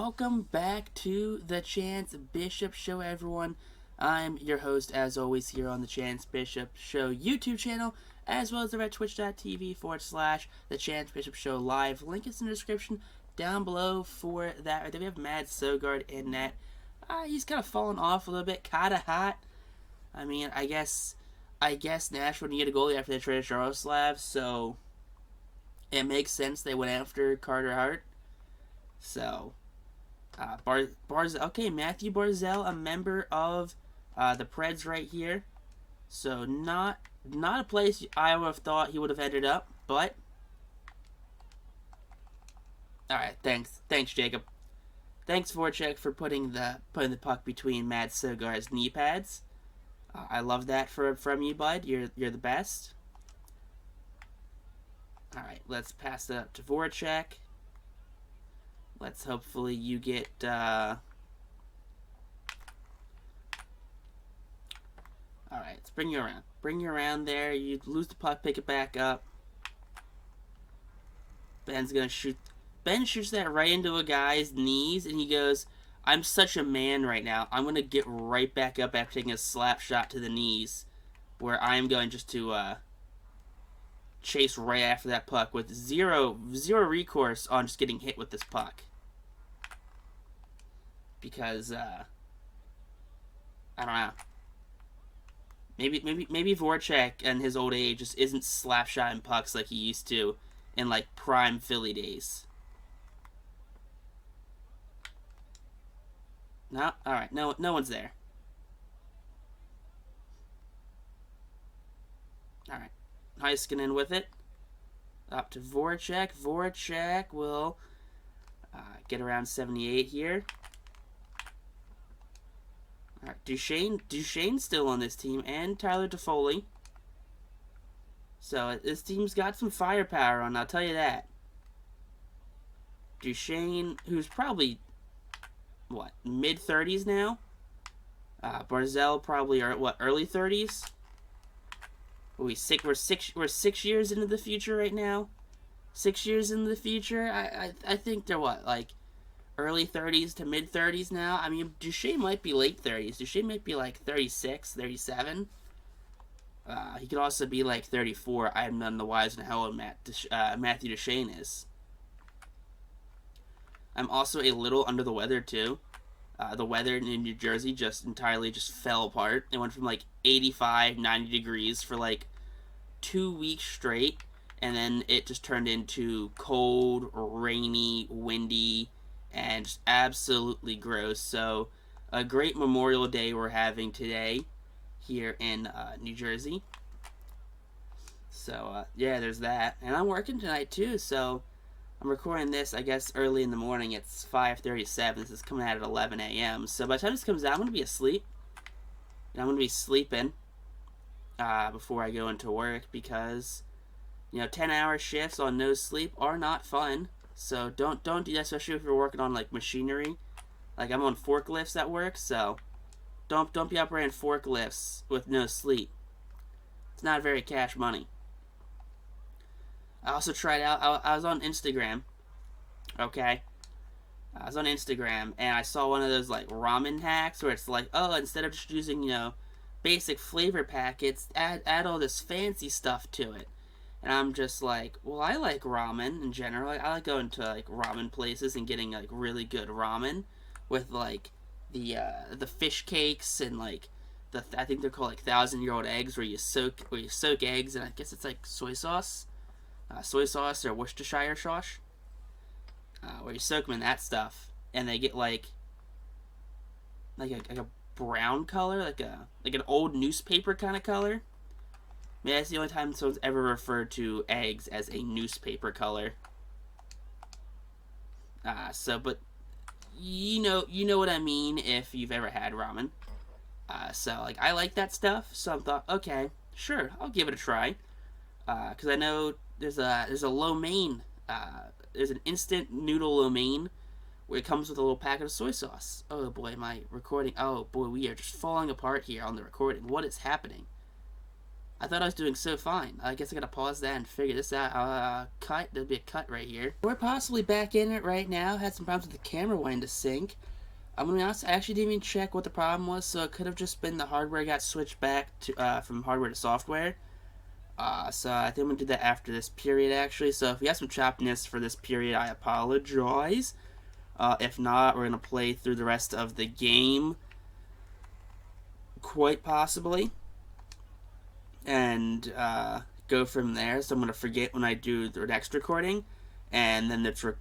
welcome back to the Chance Bishop Show, everyone. I'm your host, as always, here on the Chance Bishop Show YouTube channel, as well as over at twitch.tv/ the Chance Bishop Show live. Link is in the description down below for that. Then we have Mad Sogard in that. He's kind of fallen off a little bit, kind of hot. I mean, I guess Nashville needed a goalie after they traded Jaroslav, so it makes sense they went after Carter Hart. So, okay, Matthew Barzal, a member of the Preds right here. So not a place I would have thought he would have ended up, but all right, thanks Jacob. Thanks Voracek for putting the puck between Mad Sogard's knee pads. I love that from you, bud. You're the best. All right, let's pass it up to Voracek. Let's hopefully you get alright, let's bring you around. Bring you around there. You lose the puck, pick it back up. Ben's gonna shoot. Ben shoots that right into a guy's knees, and he goes, "I'm such a man right now. I'm gonna get right back up after taking a slap shot to the knees, where I'm going just to chase right after that puck with zero recourse on just getting hit with this puck." Because I don't know. Maybe Voracek and his old age just isn't slap-shotting pucks like he used to in like prime Philly days. No, all right, no one's there. All right, Heiskanen with it up to Voracek. Voracek will get around 78 here. All right, Duchesne's still on this team, and Tyler Toffoli. So this team's got some firepower on, I'll tell you that. Duchesne, who's probably, what, mid-30s now? Barzal probably are, what, early 30s? We're 6 years into the future right now? 6 years into the future? I think they're, what, like, early 30s to mid 30s now. I mean, Duchesne might be late 30s. Duchesne might be like 36, 37. He could also be like 34. I'm none the wiser on how old Matthew Duchesne is. I'm also a little under the weather too. The weather in New Jersey just entirely fell apart. It went from like 85, 90 degrees for like 2 weeks straight, and then it just turned into cold, rainy, windy, and just absolutely gross. So a great Memorial Day we're having today here in New Jersey. So yeah, there's that. And I'm working tonight too, so I'm recording this, I guess, early in the morning. It's 5:37. This is coming out at 11 a.m. So by the time this comes out, I'm going to be asleep. And I'm going to be sleeping before I go into work because, 10-hour shifts on no sleep are not fun. So don't do that, especially if you're working on like machinery. Like I'm on forklifts at work, so don't be operating forklifts with no sleep. It's not very cash money. I also tried out. I was on Instagram. Okay, I was on Instagram and I saw one of those like ramen hacks where it's like, oh, instead of just using basic flavor packets, add all this fancy stuff to it. And I'm just like, well, I like ramen in general. I like going to like ramen places and getting like really good ramen with like the fish cakes and like I think they're called like 1,000-year-old eggs where you soak eggs, and I guess it's like soy sauce or Worcestershire sauce, where you soak them in that stuff and they get like a brown color, like an old newspaper kind of color. I mean, that's the only time someone's ever referred to eggs as a newspaper color. But you know what I mean if you've ever had ramen. So like I like that stuff. So I thought, okay, sure, I'll give it a try. Because I know there's a lo mein. There's an instant noodle lo mein where it comes with a little packet of soy sauce. Oh boy, my recording. Oh boy, we are just falling apart here on the recording. What is happening? I thought I was doing so fine. I guess I gotta pause that and figure this out. Cut. There'll be a cut right here. We're possibly back in it right now. Had some problems with the camera wanting to sync. I'm gonna be honest, I actually didn't even check what the problem was, so it could have just been the hardware got switched back to from hardware to software. So I think I'm gonna do that after this period, actually. So if we have some choppiness for this period, I apologize. If not, we're gonna play through the rest of the game, quite possibly, and go from there. So I'm gonna forget when I do the next recording, and then that's gonna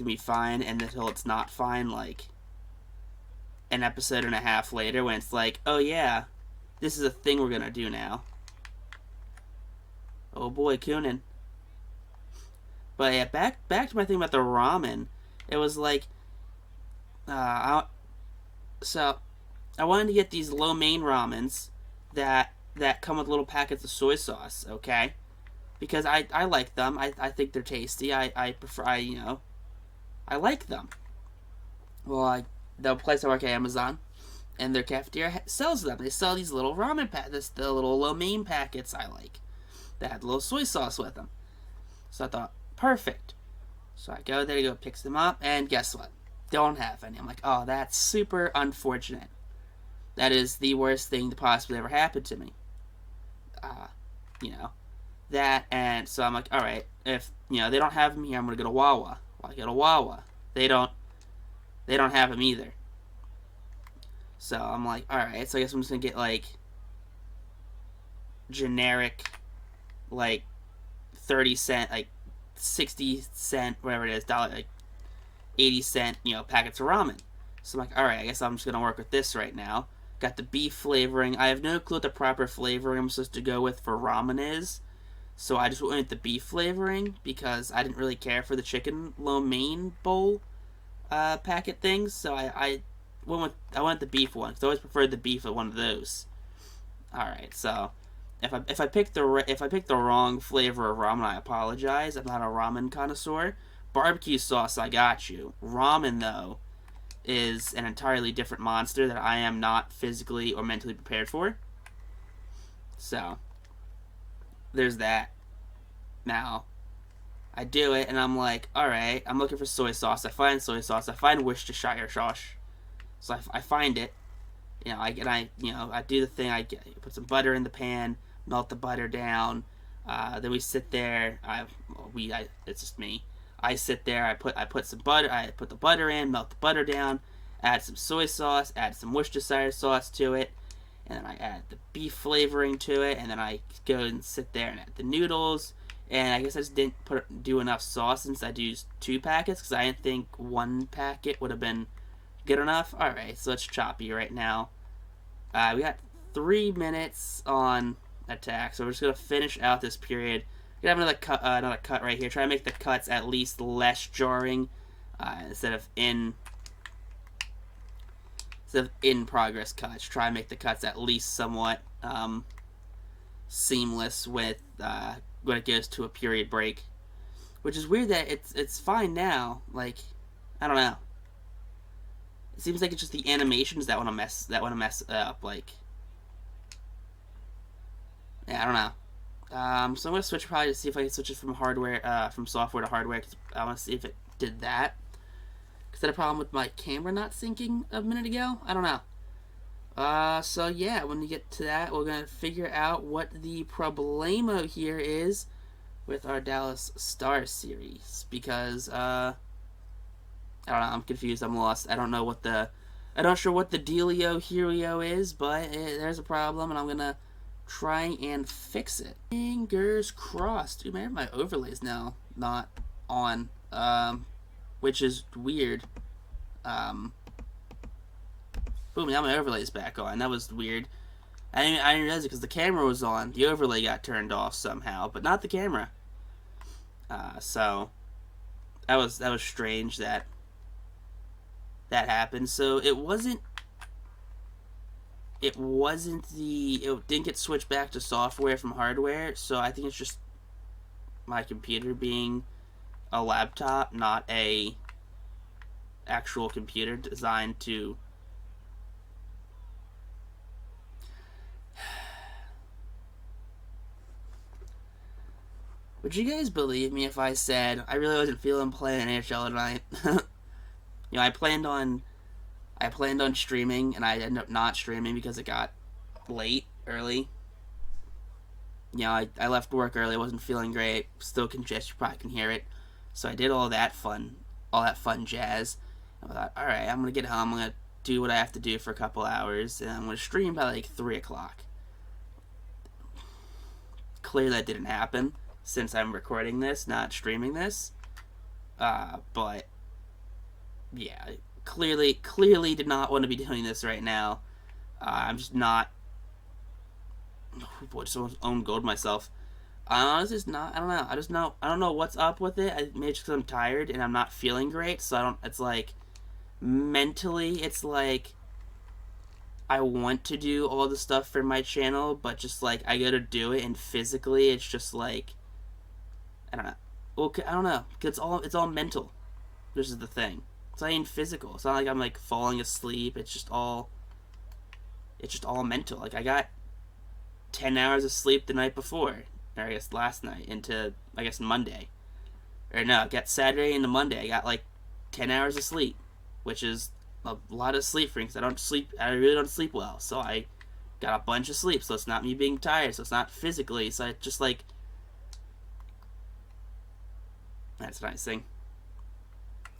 be fine. And until it's not fine, like an episode and a half later, when it's like, oh yeah, this is a thing we're gonna do now. Oh boy, Kunin. But yeah, back to my thing about the ramen. It was like, so I wanted to get these lo mein ramens that come with little packets of soy sauce, okay? Because I like them. I think they're tasty. I prefer, I like them. Well, the place I work at, Amazon, and their cafeteria sells them. They sell these little ramen packets, the little lo mein packets I like, that had a little soy sauce with them. So I thought, perfect. So I go there to go pick them up, and guess what? Don't have any. I'm like, oh, that's super unfortunate. That is the worst thing that possibly ever happened to me. That, and so I'm like, all right, if they don't have them here, I'm gonna go to Wawa. Well, I go to Wawa. They don't have them either. So I'm like, all right, so I guess I'm just gonna get like generic, like 30-cent, like 60-cent, whatever it is, like 80-cent, packets of ramen. So I'm like, all right, I guess I'm just gonna work with this right now. Got the beef flavoring. I have no clue what the proper flavoring I'm supposed to go with for ramen is. So I just went with the beef flavoring because I didn't really care for the chicken lo mein bowl packet things. So I went with the beef one because I always preferred the beef at one of those. All right, so if I picked the wrong flavor of ramen, I apologize. I'm not a ramen connoisseur. Barbecue sauce, I got you. Ramen though is an entirely different monster that I am not physically or mentally prepared for. So there's that. Now I do it, and I'm like, all right, I'm looking for soy sauce. I find soy sauce. I find Worcestershire sauce. So I find it. I do the thing. I put some butter in the pan, melt the butter down. Then we sit there. It's just me. I sit there. I put some butter. I put the butter in, melt the butter down, add some soy sauce, add some Worcestershire sauce to it, and then I add the beef flavoring to it, and then I go and sit there and add the noodles. And I guess I just didn't do enough sauce since I used 2 packets because I didn't think 1 packet would have been good enough. All right, so it's choppy right now. We got 3 minutes on attack, so we're just gonna finish out this period. We're gonna have another cut right here. Try to make the cuts at least less jarring instead of in progress cuts. Try to make the cuts at least somewhat seamless with when it goes to a period break, which is weird that it's fine now. Like, I don't know. It seems like it's just the animations that want to mess it up. Like, yeah, I don't know. So I'm gonna switch probably to see if I can switch it from software to hardware. Cause I want to see if it did that. Cause I had a problem with my camera not syncing a minute ago. I don't know. So yeah, when we get to that, we're gonna figure out what the problemo here is with our Dallas Stars series. Because I don't know. I'm confused. I'm lost. I'm not sure what the dealio is, but there's a problem, and I'm gonna try and fix it. Fingers crossed. Dude, my overlay's now not on, which is weird. Boom, now my overlay's back on. That was weird. I didn't realize it because the camera was on. The overlay got turned off somehow, but not the camera. So that was strange that happened. So it didn't get switched back to software from hardware, so I think it's just my computer being a laptop, not a actual computer designed to Would you guys believe me if I said I really wasn't feeling playing NHL tonight? I planned on streaming, and I ended up not streaming because it got late early. I left work early. I wasn't feeling great. Still congested. You probably can hear it. So I did all that fun jazz. I thought, all right, I'm gonna get home. I'm gonna do what I have to do for a couple hours, and I'm gonna stream by like 3 o'clock. Clearly, that didn't happen since I'm recording this, not streaming this. But yeah, clearly did not want to be doing this right now. I'm just not. Oh boy, just own gold myself. Honestly, it's not. I don't know. I don't know what's up with it. Maybe just because I'm tired and I'm not feeling great. So I don't. It's like mentally, it's like I want to do all the stuff for my channel, but just like I gotta do it, and physically, it's just like I don't know. Okay, I don't know. It's all mental. This is the thing. It's not even physical. It's not like I'm like falling asleep. It's just all mental. Like I got 10 hours of sleep the night before, or I guess last night into Monday, or no, I got Saturday into Monday. I got like 10 hours of sleep, which is a lot of sleep for me because I really don't sleep well. So I got a bunch of sleep. So it's not me being tired. So it's not physically. So it's just like that's a nice thing.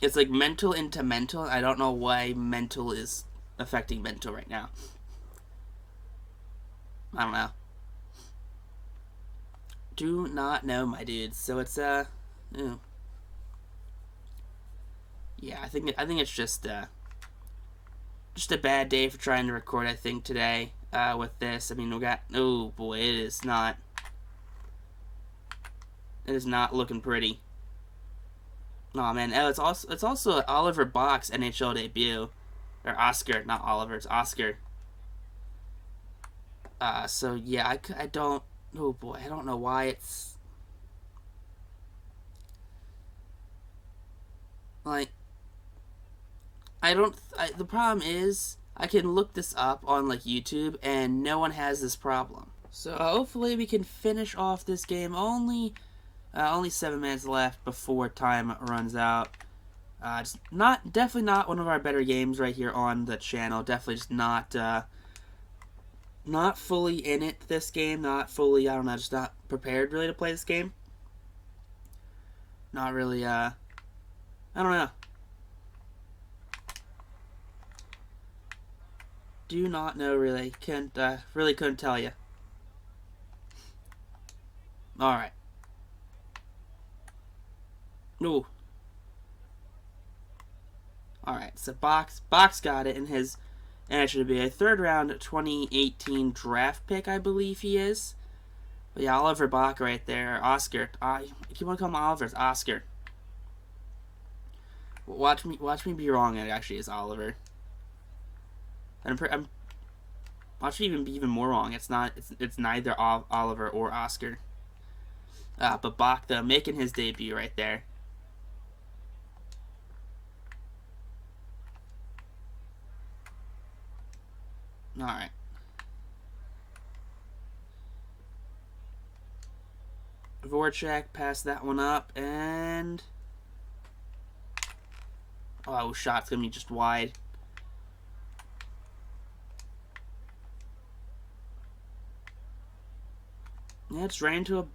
It's like mental into mental. I don't know why mental is affecting mental right now. I don't know. Do not know, my dudes. So it's yeah, I think it's just a bad day for trying to record. I think today with this. I mean, we got oh boy, it is not looking pretty. Oh man, it's also Oliver Bäck's NHL debut, or Oskar, not Oliver, it's Oskar. So yeah, I don't. Oh boy, I don't know why it's like the problem is I can look this up on like YouTube and no one has this problem. So hopefully we can finish off this game. Only 7 minutes left before time runs out. It's definitely not one of our better games right here on the channel. Definitely just not fully in it this game. Not fully, I don't know, just not prepared really to play this game. Not really, I don't know. Do not know really. Couldn't tell you. Alright. Ooh. Alright, so Box got it in his, and it should be a third round 2018 draft pick, I believe he is. But yeah, Oliver Bäck right there. Oskar. I keep on calling him Oliver. It's Oskar. Watch me be wrong. It actually is Oliver. I'm watch me even be even more wrong. It's not. It's neither Oliver or Oskar. But Bäck though making his debut right there. All right. Voracek passed that one up, and oh, shot's gonna be just wide. Yeah, it's ran to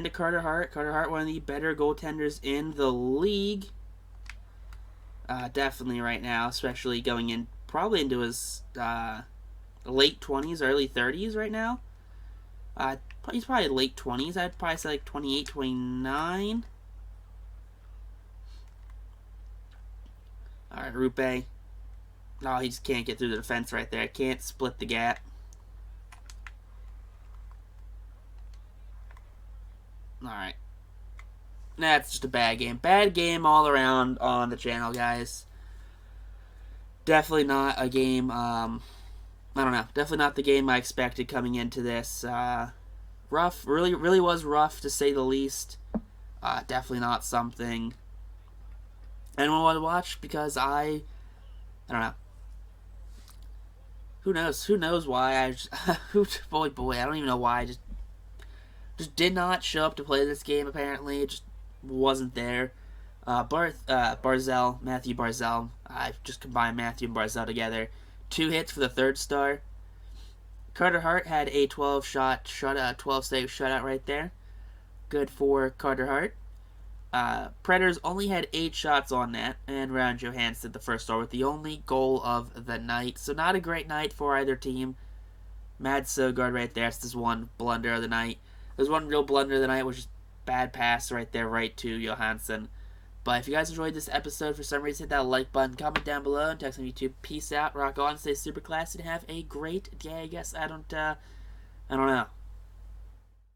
Carter Hart. Carter Hart, one of the better goaltenders in the league. Definitely right now, especially going in probably into his late 20s, early 30s right now. He's probably late 20s. I'd probably say like 28, 29. Alright, Rupe. No, he just can't get through the defense right there. Can't split the gap. Alright. That's just a bad game. Bad game all around on the channel, guys. Definitely not a game, I don't know. Definitely not the game I expected coming into this. Rough. Really was rough, to say the least. Definitely not something anyone would watch, because I don't know. Who knows? Who knows why I just... boy, I don't even know why I just just did not show up to play this game, apparently. It just wasn't there. Matthew Barzell. I just combined Matthew and Barzell together. 2 hits for the third star. Carter Hart had a 12-save shutout right there. Good for Carter Hart. Predators only had 8 shots on net, and Ryan Johansson the first star with the only goal of the night. So not a great night for either team. Mads Søgaard right there. That's just one blunder of the night. There's one real blunder of the night, which is bad pass right there, right to Johansson. But if you guys enjoyed this episode, for some reason, hit that like button, comment down below, and text on YouTube. Peace out, rock on, stay super classy, and have a great day. I guess I don't know.